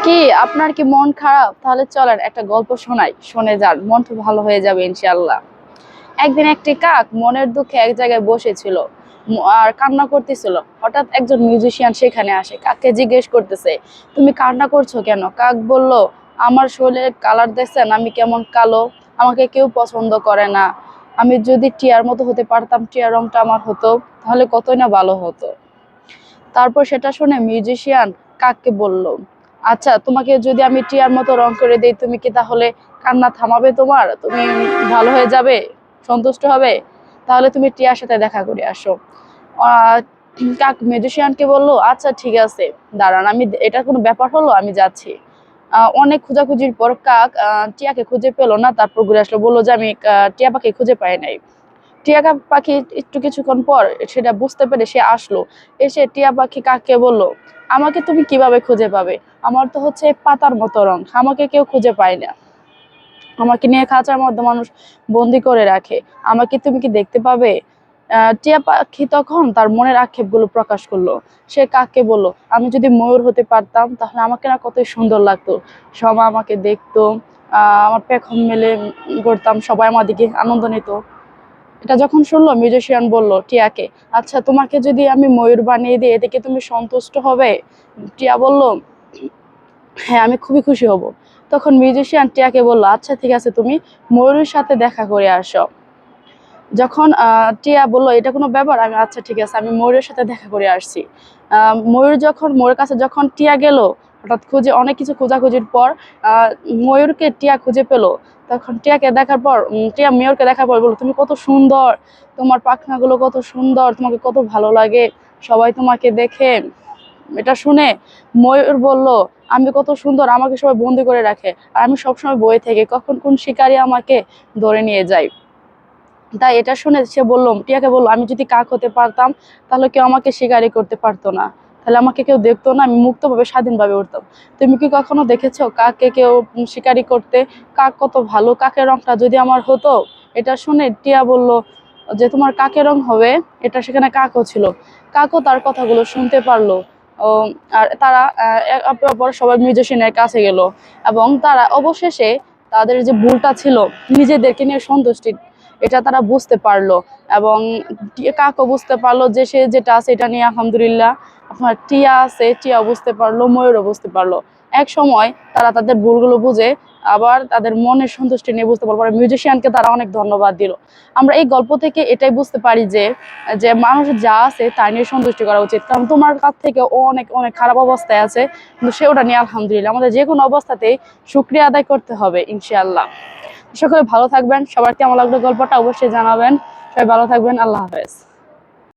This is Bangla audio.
কি আপনার কি মন খারাপ? তাহলে চলেন একটা গল্প শোনাই, শুনে যান, মন তো ভালো হয়ে যাবে ইনশাআল্লাহ। একদিন একটি কাক মনের দুঃখে এক জায়গায় বসেছিল আর কান্না করতেছিল। হঠাৎ একজন মিউজিশিয়ান সেখানে আসে, কাককে জিজ্ঞেস করতেছে, তুমি কান্না করছো কেন? কাক বলল, আমার শরীরের কালার দেখছেন, আমি কেমন কালো, আমাকে কেউ পছন্দ করে না। আমি যদি টিয়ার মতো হতে পারতাম, টিয়ার রংটা আমার হতো, তাহলে কতই না ভালো হতো। তারপর সেটা শুনে মিউজিশিয়ান কাককে বলল, আচ্ছা, তোমাকে যদি আমি টিয়ার মতো রং করে দেই, তুমি কি তাহলে কান্না থামাবে? তোমার তুমি ভালো হয়ে যাবে, সন্তুষ্ট হবে? তাহলে তুমি টিয়ার সাথে দেখা করে আসো। আহ কাক মিউজিশিয়ানকে বলল, আচ্ছা ঠিক আছে, দাঁড়ান, আমি এটা কোনো ব্যাপার হলো, আমি যাচ্ছি। অনেক খোঁজাখুঁজির পর কাক টিয়াকে খুঁজে পেলো না। তারপর ঘুরে আসলো, বললো যে আমি টিয়া পাখি খুঁজে পাই নাই। টিয়া পাখি একটু কিছুক্ষণ পর সেটা বুঝতে পেরে সে আসলো। এসে টিয়া পাখি কাককে বলল, আমাকে তুমি কিভাবে খুঁজে পাবে? আমার তো হচ্ছে পাতার মতো রং, আমাকে কেউ খুঁজে পায় না। আমাকে নিয়ে খাঁচার মধ্যে মানুষ বন্দি করে রাখে, আমাকে তুমি কি দেখতে পাবে? টিয়া পাখি তখন তার মনের আক্ষেপগুলো প্রকাশ করলো। সে কাককে বলল, আমি যদি ময়ূর হতে পারতাম, তাহলে আমাকে না কতই সুন্দর লাগতো, সবাই আমাকে দেখতো, আমার পেখম মেলে ঘুরতাম, সবাই আমার দিকে আনন্দ নিত। এটা যখন শুনলো, মিউজিশিয়ান বলল টিয়াকে, আচ্ছা, তোমাকে যদি আমি ময়ূর বানিয়ে দিই, এতে কি তুমি সন্তুষ্ট হবে? টিয়া বলল, হ্যাঁ, আমি খুবই খুশি হব। তখন মিউজিশিয়ান টিয়াকে বলল, আচ্ছা ঠিক আছে, তুমি ময়ূরের সাথে দেখা করে আসো। যখন টিয়া বললো, এটা কোনো ব্যাপার, আমি আচ্ছা ঠিক আছে, আমি ময়ূরের সাথে দেখা করে আসছি। ময়ূরের কাছে যখন টিয়া গেল, হঠাৎ খুঁজে অনেক কিছু খোঁজাখুঁজির পর আহ ময়ূরকে টিয়া খুঁজে পেলো। তখন টিয়াকে দেখার পর টিয়া ময়ূরকে দেখার পর বললো, তুমি কত সুন্দর, তোমার পাখনাগুলো কত সুন্দর, তোমাকে কত ভালো লাগে, সবাই তোমাকে দেখে। এটা শুনে ময়ূর বলল, আমি কত সুন্দর, আমাকে সবাই বন্দি করে রাখে, আর আমি সবসময় বয়ে থাকি, কখন কোন শিকারী আমাকে ধরে নিয়ে যায়। তাই এটা শুনে সে বললো, টিয়াকে বললো, আমি যদি কাক হতে পারতাম, তাহলে কেউ আমাকে শিকারি করতে পারতো না, তাহলে আমাকে কেউ দেখতো না, আমি মুক্তভাবে স্বাধীনভাবে উঠতাম। তুমি কি কখনো দেখেছো কাককে কেউ শিকারি করতে? কাক কত ভালো, কাকের রংটা যদি আমার হতো। এটা শুনে টিয়া বলল যে, তোমার কাকের রং হবে? এটা সেখানে কাকও ছিল, কাকও তার কথাগুলো শুনতে পারলো। ও, আর তারা একে অপর সবাই মিউজিশিয়ানের কাছে গেল, এবং তারা অবশেষে তাদের যে ভুলটা ছিল, নিজেদেরকে নিয়ে সন্তুষ্টি, এটা তারা বুঝতে পারলো। এবং কাকও বুঝতে পারলো যে সে যেটা আছে এটা নিয়ে আলহামদুলিল্লাহ। আপনার টিয়া আছে, টিয়া বুঝতে পারলো, ময়ূরও বুঝতে পারলো। এক সময় তারা তাদের ভুলগুলো বুঝে আবার তাদের মনের সন্তুষ্টি নিয়ে বুঝতে পারলো, মিউজিশিয়ানকে তারা অনেক ধন্যবাদ দিল। আমরা এই গল্প থেকে এটাই বুঝতে পারি যে যে মানুষ যা আছে তাই নিয়ে সন্তুষ্টি করা উচিত। কারণ তোমার কাছ থেকে ও অনেক অনেক খারাপ অবস্থায় আছে, কিন্তু সে ওটা নিয়ে আলহামদুলিল্লাহ। আমাদের যে কোনো অবস্থাতেই শুকরিয়া আদায় করতে হবে ইনশাআল্লাহ। সকলে ভালো থাকবেন। সবার কেমন লাগলো গল্পটা অবশ্যই জানাবেন। সবাই ভালো থাকবেন। আল্লাহ হাফেজ।